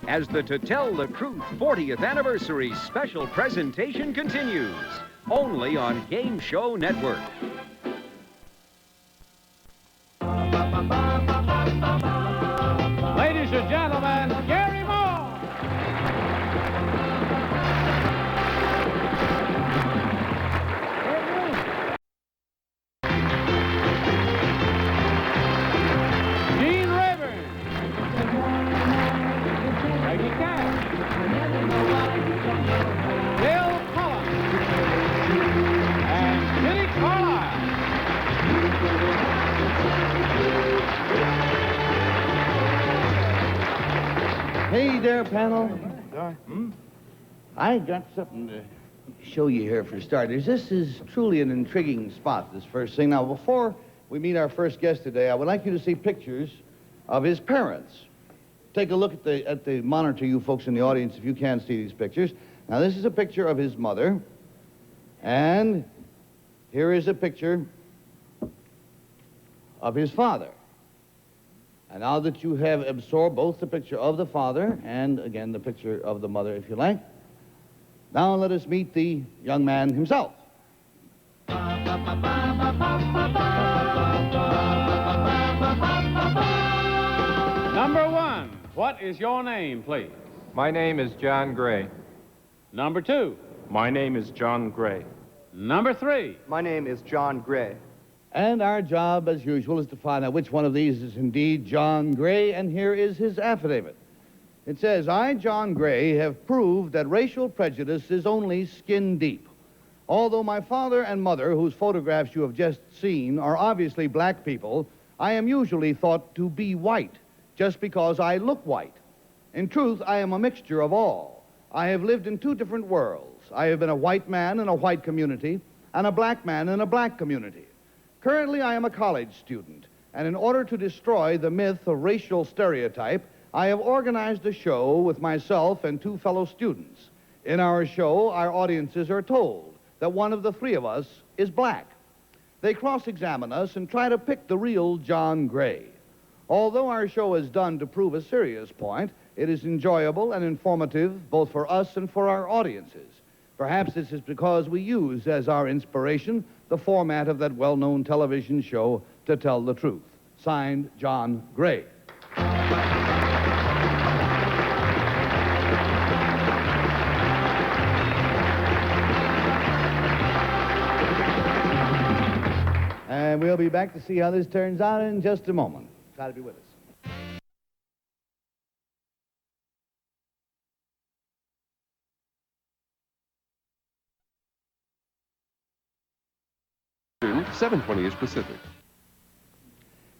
As the To Tell the Truth 40th Anniversary special presentation continues, only on Game Show Network. Ladies and gentlemen, Gary Moore! Gene Rayburn! Peggy Cash! Bill Collins! And Kitty Carlisle! Hey there, panel. I got something to show you here for starters. This is truly an intriguing spot, this first thing. Now, before we meet our first guest today, I would like you to see pictures of his parents. Take a look at the monitor, you folks in the audience, if you can see these pictures. Now, this is a picture of his mother, and here is a picture of his father. And now that you have absorbed both the picture of the father and, again, the picture of the mother, if you like, now let us meet the young man himself. Number one, what is your name, please? My name is John Gray. Number two. My name is John Gray. Number three. My name is John Gray. And our job, as usual, is to find out which one of these is indeed John Gray, and here is his affidavit. It says, I, John Gray, have proved that racial prejudice is only skin deep. Although my father and mother, whose photographs you have just seen, are obviously black people, I am usually thought to be white, just because I look white. In truth, I am a mixture of all. I have lived in two different worlds. I have been a white man in a white community, and a black man in a black community. Currently, I am a college student, and in order to destroy the myth of racial stereotype, I have organized a show with myself and two fellow students. In our show, our audiences are told that one of the three of us is black. They cross-examine us and try to pick the real John Gray. Although our show is done to prove a serious point, it is enjoyable and informative both for us and for our audiences. Perhaps this is because we use as our inspiration the format of that well-known television show, To Tell the Truth. Signed, John Gray. And we'll be back to see how this turns out in just a moment. Try to be with us. Eastern, 7:20 is Pacific.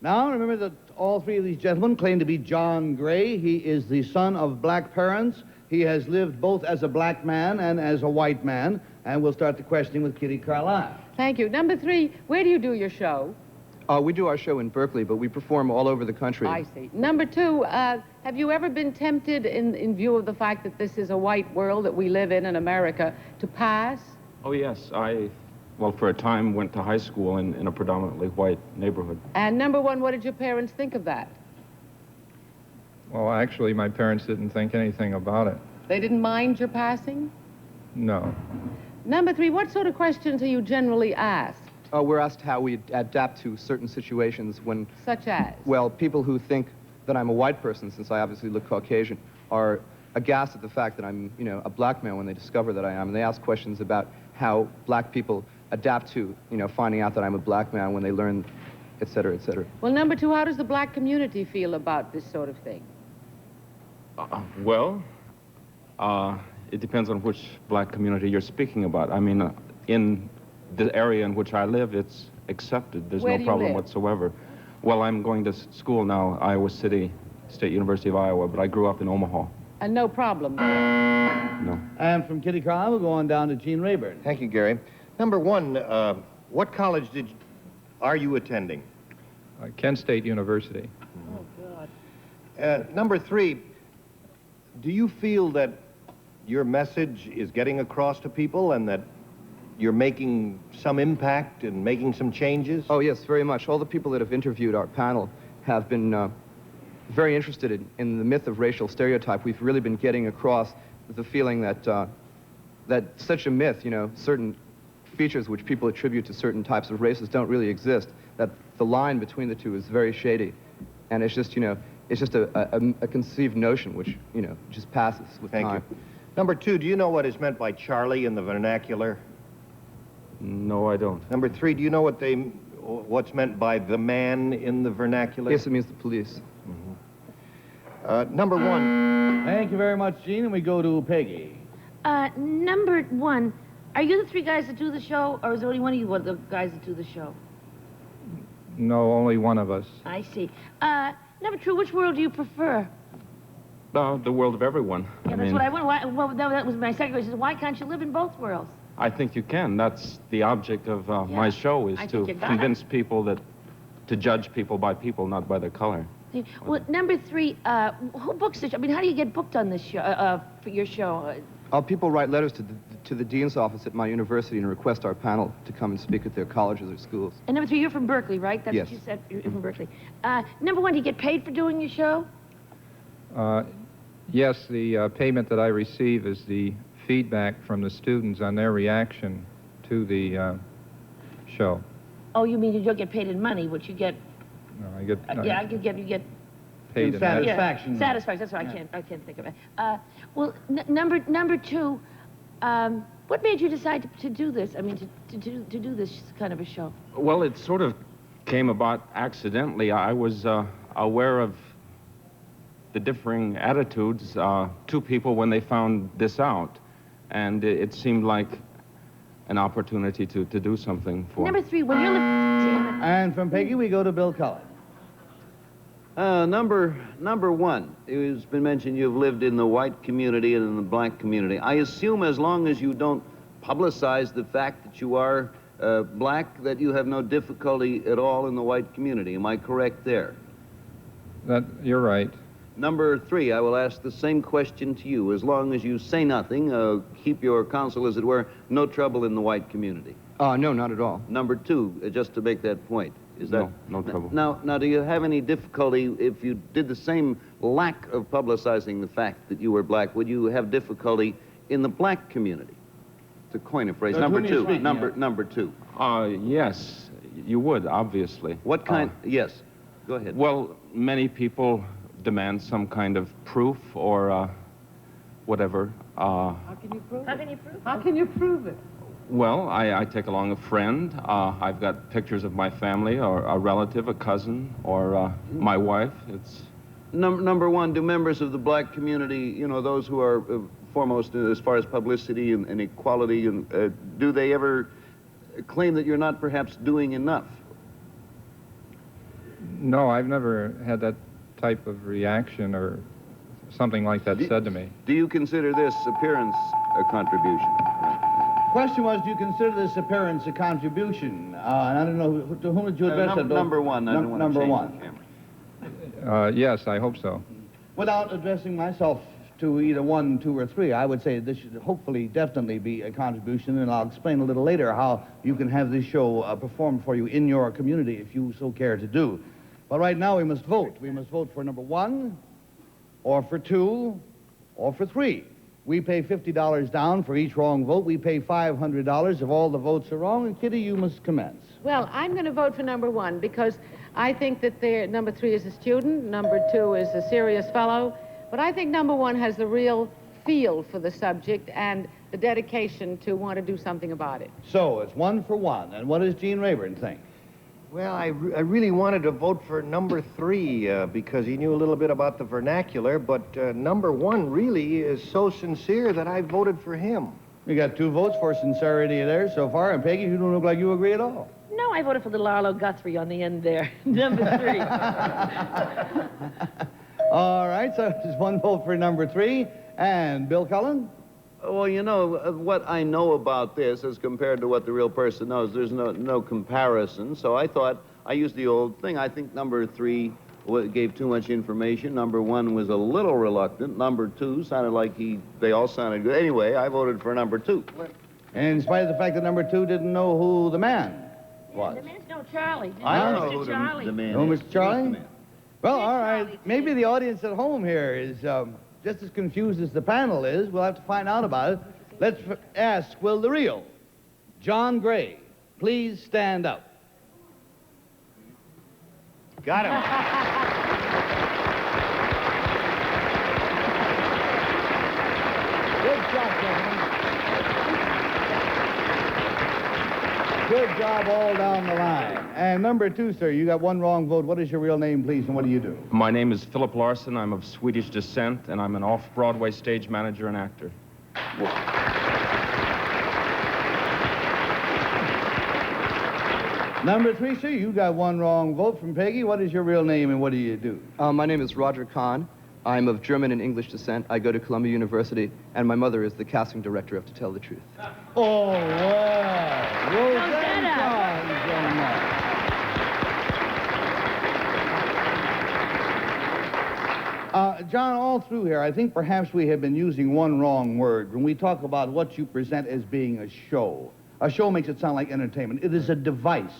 Now, remember that all three of these gentlemen claim to be John Gray. He is the son of black parents. He has lived both as a black man and as a white man. And we'll start the questioning with Kitty Carlisle. Thank you. Number three, where do you do your show? We do our show in Berkeley, but we perform all over the country. I see. Number two, have you ever been tempted, in view of the fact that this is a white world that we live in America, to pass? Oh, yes. Well, for a time, went to high school in a predominantly white neighborhood. And number one, what did your parents think of that? Well, actually, my parents didn't think anything about it. They didn't mind your passing? No. Number three, what sort of questions are you generally asked? We're asked how we adapt to certain situations when... Such as? Well, people who think that I'm a white person, since I obviously look Caucasian, are aghast at the fact that I'm, a black man when they discover that I am. And they ask questions about how black people adapt to, finding out that I'm a black man when they learn, et cetera, et cetera. Well, number two, how does the black community feel about this sort of thing? It depends on which black community you're speaking about. I mean, in the area in which I live, it's accepted. There's Where no do you problem live? whatsoever. Well, I'm going to school now, Iowa City State University of Iowa, but I grew up in Omaha. And no problem there. No. And from Kitty Carlisle, we'll go on down to Gene Rayburn. Thank you, Gary. Number one, what college are you attending? Kent State University. Oh, God. Number three, do you feel that your message is getting across to people and that you're making some impact and making some changes? Oh, yes, very much. All the people that have interviewed our panel have been very interested in the myth of racial stereotype. We've really been getting across the feeling that that such a myth, you know, certain features which people attribute to certain types of races don't really exist, that the line between the two is very shady. And it's just, you know, it's just a conceived notion which, you know, just passes with time. Thank you. Number 2, do you know what is meant by Charlie in the vernacular? No, I don't. Number 3, do you know what's meant by the man in the vernacular? Yes, it means the police. Number 1. Thank you very much, Gene, and we go to Peggy. Number 1, are you the 3 guys that do the show, or is there only one of you the guys that do the show? No, only one of us. I see. Number 2, which world do you prefer? The world of everyone. Yeah, that's what I want. Well, that was my second question. Why can't you live in both worlds? I think you can. That's the object of my show, is to convince people to judge people by people, not by their color. Well, number 3, who books the show? I mean, how do you get booked on this show, for your show? People write letters to the dean's office at my university and request our panel to come and speak at their colleges or schools. And number 3, you're from Berkeley, right? That's yes. What you said. You're from Berkeley. Number 1, do you get paid for doing your show? Yes, the payment that I receive is the feedback from the students on their reaction to the show. Oh, you mean you don't get paid in money, which you get? No, I get. Yeah, you get paid in satisfaction. Yeah, satisfaction. That's what I can't think of it. Well, number 2, what made you decide to do this? I mean, to do this kind of a show? Well, it sort of came about accidentally. I was aware of the differing attitudes to people when they found this out, and it seemed like an opportunity to do something for Number 3, when you're And from Peggy, we go to Bill Cullen. Number 1, it's been mentioned you've lived in the white community and in the black community. I assume as long as you don't publicize the fact that you are black, that you have no difficulty at all in the white community. Am I correct there? You're right. Number 3, I will ask the same question to you. As long as you say nothing, keep your counsel, as it were, no trouble in the white community. No, not at all. Number 2, just to make that point. Is that no trouble. Now, do you have any difficulty if you did the same lack of publicizing the fact that you were black? Would you have difficulty in the black community? To coin a phrase. Number 2. Number 2. Yes, you would, obviously. What kind? Yes. Go ahead. Well, many people demand some kind of proof or whatever. How can you prove it? How can you prove it? Well, I take along a friend. I've got pictures of my family or a relative, a cousin, or my wife. It's Number 1, do members of the black community, you know, those who are foremost as far as publicity and equality, and do they ever claim that you're not perhaps doing enough? No, I've never had that type of reaction or something like that said to me. Do you consider this appearance a contribution? Question was, do you consider this appearance a contribution? And I don't know, to whom did you address that, Bill? Number 1, I don't want to change the camera. Yes, I hope so. Without addressing myself to either 1, 2, or 3, I would say this should hopefully definitely be a contribution, and I'll explain a little later how you can have this show performed for you in your community if you so care to do. But right now we must vote. We must vote for number 1, or for 2, or for 3. We pay $50 down for each wrong vote. We pay $500 if all the votes are wrong. And Kitty, you must commence. Well, I'm going to vote for number 1 because I think that number 3 is a student, number 2 is a serious fellow, but I think number 1 has the real feel for the subject and the dedication to want to do something about it. So it's 1 for 1. And what does Gene Rayburn think? Well, I really wanted to vote for number 3 because he knew a little bit about the vernacular, but number 1 really is so sincere that I voted for him. We got 2 votes for sincerity there so far, and Peggy, you don't look like you agree at all. No, I voted for little Arlo Guthrie on the end there. Number 3. All right, so there's 1 vote for number 3. And Bill Cullen? Well, you know, what I know about this as compared to what the real person knows, there's no comparison. So I thought, I used the old thing. I think number 3 gave too much information. Number 1 was a little reluctant. Number 2 sounded like they all sounded good. Anyway, I voted for number 2. In spite of the fact that number 2 didn't know who the man was. The man's no Charlie. I don't know Mr. who Charlie. the man No, is. Mr. Charlie? Well, all right. Maybe the audience at home here is just as confused as the panel is. We'll have to find out about it. Let's ask, will the real John Gray please stand up? Got him. Good job, gentlemen. Good job all down the line. And number 2, sir, you got one wrong vote. What is your real name, please, and what do you do? My name is Philip Larson. I'm of Swedish descent, and I'm an off-Broadway stage manager and actor. Number 3, sir, you got one wrong vote from Peggy. What is your real name and what do you do? My name is Roger Kahn. I'm of German and English descent. I go to Columbia University, and my mother is the casting director of To Tell the Truth. Oh, wow. Rosanna. John, all through here, I think perhaps we have been using one wrong word when we talk about what you present as being a show. A show makes it sound like entertainment. It is a device.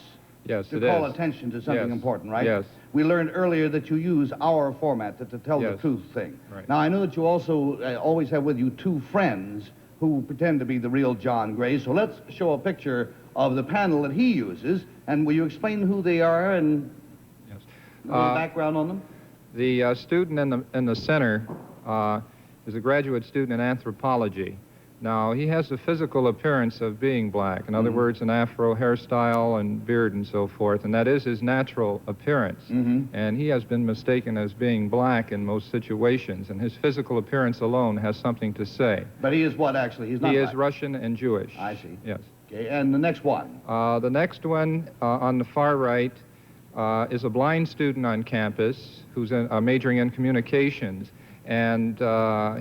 Yes, to call attention to something important, right? Yes. We learned earlier that you use our format to tell the truth thing. Right. Now, I know that you also always have with you 2 friends who pretend to be the real John Gray, so let's show a picture of the panel that he uses, and will you explain who they are and the background on them? The student in the center is a graduate student in anthropology. Now, he has the physical appearance of being black. In other words, an afro hairstyle and beard and so forth, and that is his natural appearance. And he has been mistaken as being black in most situations, and his physical appearance alone has something to say. But he is what, actually? He's not He black. is Russian and Jewish. I see. Yes. Okay, and the next one? The next one on the far right is a blind student on campus who's majoring in communications. And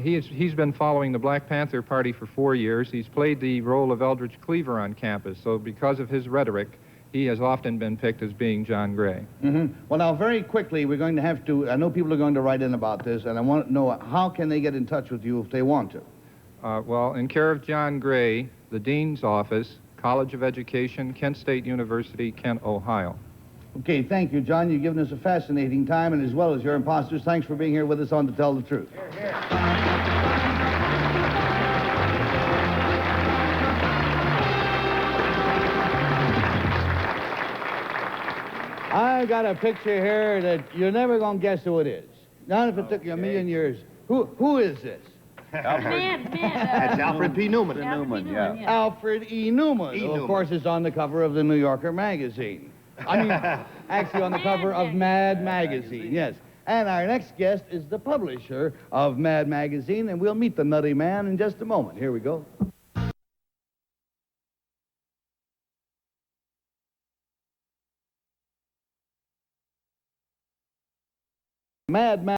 he's been following the Black Panther Party for 4 years. He's played the role of Eldridge Cleaver on campus. So because of his rhetoric, he has often been picked as being John Gray. Well, now, very quickly, we're going to have to, I know people are going to write in about this, and I want to know how can they get in touch with you if they want to? Well, in care of John Gray, the Dean's Office, College of Education, Kent State University, Kent, Ohio. Okay, thank you, John. You've given us a fascinating time, and as well as your imposters, thanks for being here with us on To Tell the Truth. I got a picture here that you're never going to guess who it is. Not if it took you a million years. Who is this? That's Alfred P. Newman. Alfred E. Newman, who, of course, is on the cover of the New Yorker magazine. I mean, actually on the cover of Mad Magazine, yes. And our next guest is the publisher of Mad Magazine, and we'll meet the nutty man in just a moment. Here we go. Mad Magazine.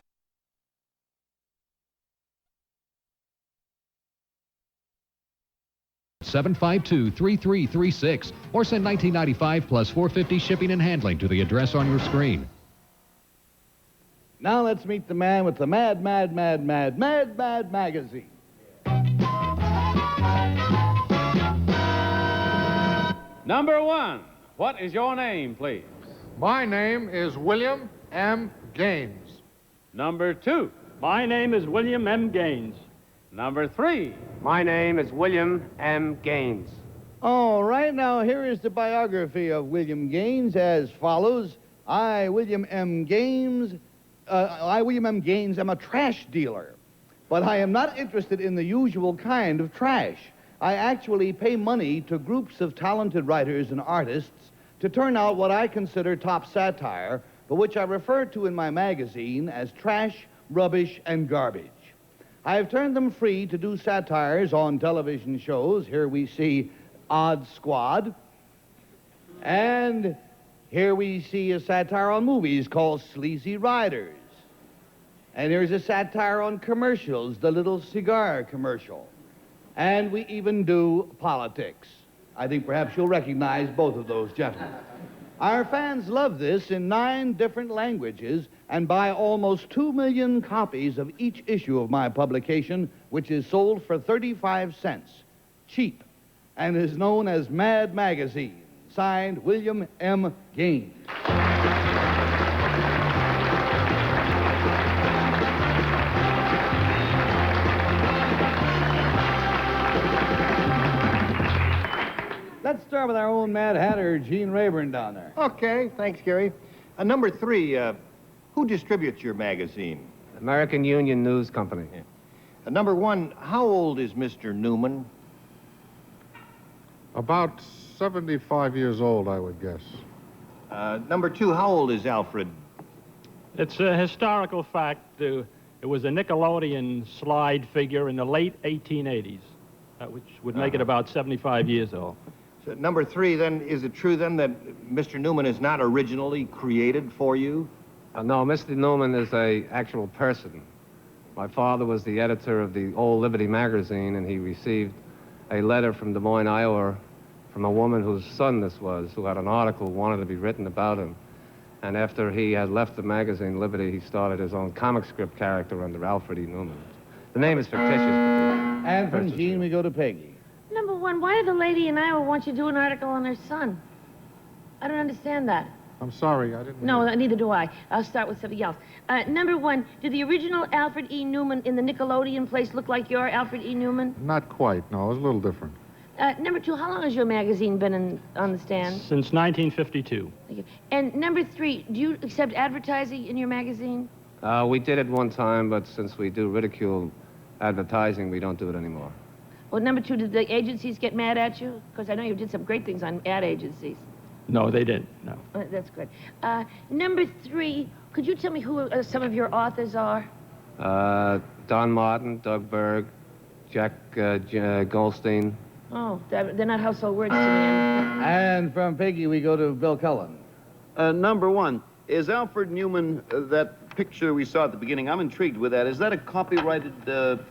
752-3336 or send $19.95 plus $4.50 shipping and handling to the address on your screen. Now let's meet the man with the Mad Magazine. Number 1, what is your name, please? My name is William M. Gaines. Number 2. My name is William M. Gaines. Number 3. My name is William M. Gaines. All right, now here is the biography of William Gaines as follows. I, William M. Gaines, am a trash dealer, but I am not interested in the usual kind of trash. I actually pay money to groups of talented writers and artists to turn out what I consider top satire, but which I refer to in my magazine as trash, rubbish, and garbage. I have turned them free to do satires on television shows. Here we see Odd Squad. And here we see a satire on movies called Sleazy Riders. And here's a satire on commercials, the little cigar commercial. And we even do politics. I think perhaps you'll recognize both of those gentlemen. Our fans love this in 9 different languages and buy almost 2 million copies of each issue of my publication, which is sold for 35 cents, cheap, and is known as Mad Magazine. Signed, William M. Gaines. start with our own Mad Hatter, Gene Rayburn, down there. Okay, thanks, Gary. Number 3, who distributes your magazine? American Union News Company. Number 1, how old is Mr. Newman? About 75 years old, I would guess. Number 2, how old is Alfred? It's a historical fact. It was a Nickelodeon slide figure in the late 1880s, which would make it about 75 years old. So, number 3, then, is it true, then, that Mr. Newman is not originally created for you? No, Mr. Newman is an actual person. My father was the editor of the Old Liberty magazine, and he received a letter from Des Moines, Iowa, from a woman whose son this was, who had an article wanted to be written about him. And after he had left the magazine, Liberty, he started his own comic strip character under Alfred E. Newman. The name is fictitious. And from Gene, we go to Peggy. Number 1, why did the lady in Iowa want you to do an article on her son? I don't understand that. I'm sorry, I didn't... No, neither do I. I'll start with something else. Number 1, did the original Alfred E. Newman in the Nickelodeon place look like your Alfred E. Newman? Not quite, no. It was a little different. Number 2, how long has your magazine been on the stand? Since 1952. Thank you. And number 3, do you accept advertising in your magazine? We did it one time, but since we do ridicule advertising, we don't do it anymore. Well, number 2, did the agencies get mad at you? Because I know you did some great things on ad agencies. No, they didn't, no. That's good. Number 3, could you tell me who some of your authors are? Don Martin, Doug Berg, Jack Goldstein. Oh, they're not household words to me. And from Peggy, we go to Bill Cullen. Number 1, is Alfred Newman, that picture we saw at the beginning, I'm intrigued with that. Is that a copyrighted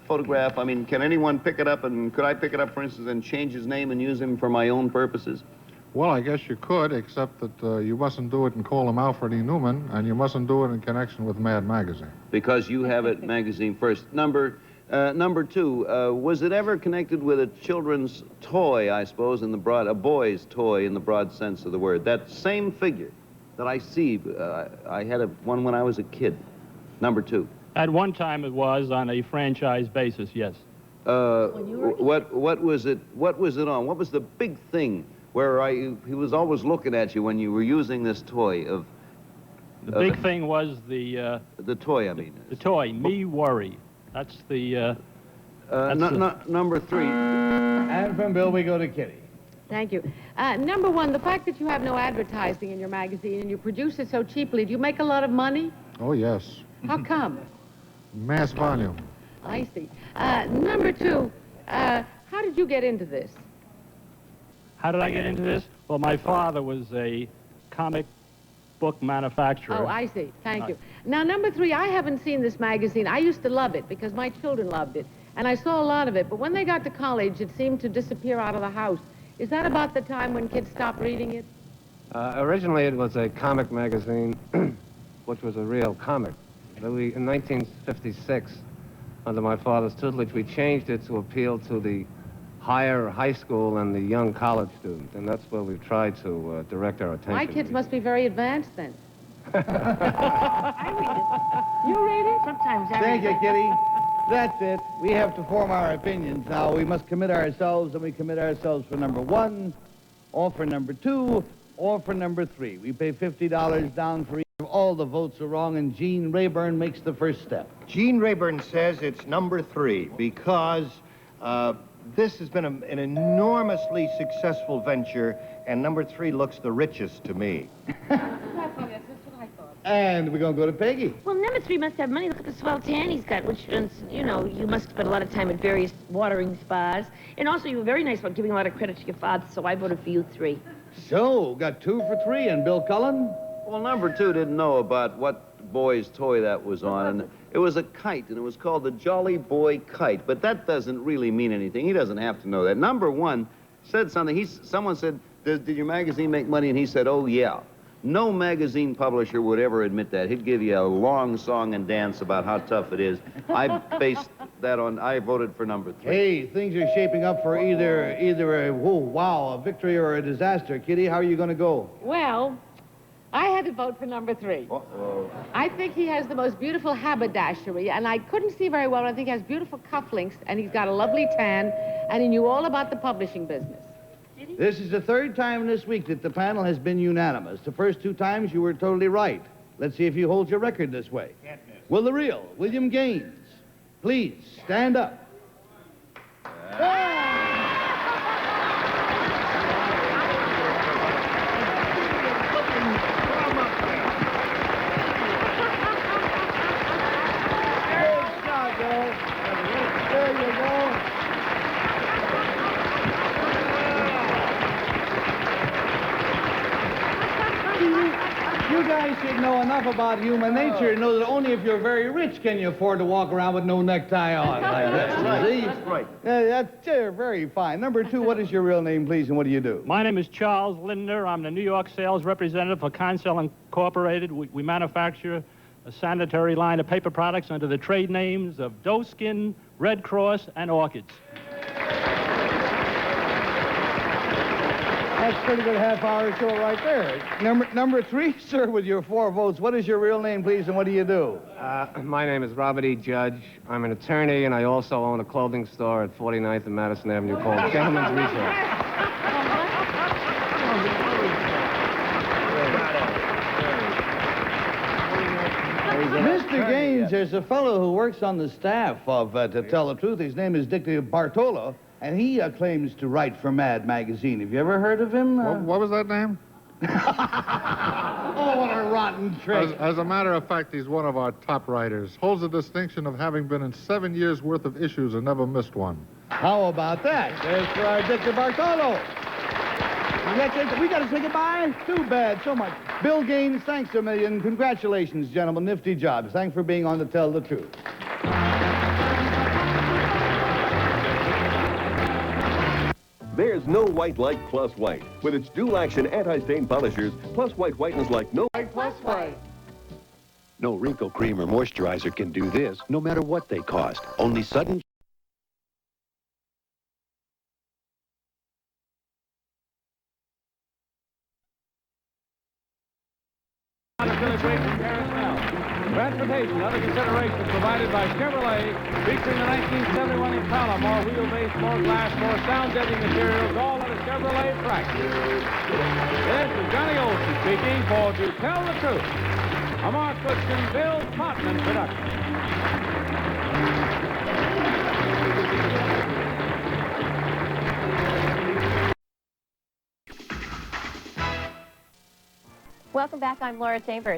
photograph? I mean, can anyone pick it up, and could I pick it up, for instance, and change his name and use him for my own purposes? Well, I guess you could, except that you mustn't do it and call him Alfred E. Newman, and you mustn't do it in connection with Mad Magazine. Because you have it magazine first. Number 2, was it ever connected with a children's toy, I suppose, in the broad, a boy's toy in the broad sense of the word? That same figure that I see, I had one when I was a kid. Number 2. At one time it was on a franchise basis, yes. What was it on? What was the big thing where he was always looking at you when you were using this toy of... The big thing was the toy, I mean. The toy, Me Worry. That's the... number 3. And from Bill, we go to Kitty. Thank you. Number 1, the fact that you have no advertising in your magazine and you produce it so cheaply, do you make a lot of money? Oh, yes. How come? Mass volume. I see. Number 2, how did you get into this? How did I get into this? Well, my father was a comic book manufacturer. Oh, I see. Thank you. Now, number 3, I haven't seen this magazine. I used to love it because my children loved it, and I saw a lot of it. But when they got to college, it seemed to disappear out of the house. Is that about the time when kids stopped reading it? Originally, it was a comic magazine, which was a real comic. In 1956, under my father's tutelage, we changed it to appeal to the higher high school and the young college student, and that's where we've tried to direct our attention. My kids must be very advanced then. I read it. You read it? Sometimes I Thank read you, it. Kitty. That's it. We have to form our opinions now. We must commit ourselves, and we commit ourselves for number 1, or for number 2, or for number 3. We pay $50 down for each. All the votes are wrong, and Gene Rayburn makes the first step. Gene Rayburn says it's number 3 because this has been an enormously successful venture, and number 3 looks the richest to me. And we're going to go to Peggy. Well, number 3 must have money. Look at the swell tan he's got, which, you know, you must spend a lot of time at various watering spas. And also, you were very nice about giving a lot of credit to your father, so I voted for you 3. So, got 2 for 3, and Bill Cullen? Well, number 2 didn't know about what boy's toy that was on, and it was a kite, and it was called the Jolly Boy Kite, but that doesn't really mean anything. He doesn't have to know that. Number 1 said something. Someone said, did your magazine make money? And he said, oh, yeah. No magazine publisher would ever admit that. He'd give you a long song and dance about how tough it is. I based that on, I voted for number 3. Hey, things are shaping up for either a victory or a disaster. Kitty, how are you going to go? Well, I had to vote for number 3. Uh-oh. I think he has the most beautiful haberdashery, and I couldn't see very well, but I think he has beautiful cufflinks, and he's got a lovely tan, and he knew all about the publishing business. Did he? This is the third time this week that the panel has been unanimous. The first two times you were totally right. Let's see if you hold your record this way. Will the real William Gaines please stand up? There you go. You guys should know enough about human nature to know that only if you're very rich can you afford to walk around with no necktie on. Like That's right. That's right. That's very fine. Number two, what is your real name, please, and what do you do? My name is Charles Lindner. I'm the New York sales representative for Consell Incorporated. We manufacture a sanitary line of paper products under the trade names of Doeskin, Red Cross, and Orchids. That's a pretty good half-hour show right there. Number three, sir, with your 4 votes, what is your real name, please, and what do you do? My name is Robert E. Judge. I'm an attorney, and I also own a clothing store at 49th and Madison Avenue called Gentleman's Retail. Mr. Gaines, there's a fellow who works on the staff of To Tell the Truth. His name is Dick DeBartolo, and he claims to write for Mad Magazine. Have you ever heard of him? What was that name? Oh, what a rotten trick. As a matter of fact, he's one of our top writers. Holds the distinction of having been in 7 years' worth of issues and never missed one. How about that? There's for our Dick DeBartolo. We got to say goodbye? Too bad, so much. Bill Gaines, thanks a million. Congratulations, gentlemen. Nifty jobs. Thanks for being on To Tell the Truth. There's no white like Plus White. With its dual-action anti-stain polishers, Plus White whitens like no... Plus White. No wrinkle cream or moisturizer can do this, no matter what they cost. Only sudden... Transportation, other considerations provided by Chevrolet, featuring the 1971 Impala, more wheelbase, more glass, more sound-deadening materials, all at a Chevrolet practice. This is Johnny Olson speaking for To Tell the Truth, a Mark Goodson, Bill Totman production. Welcome back. I'm Laura Chambers.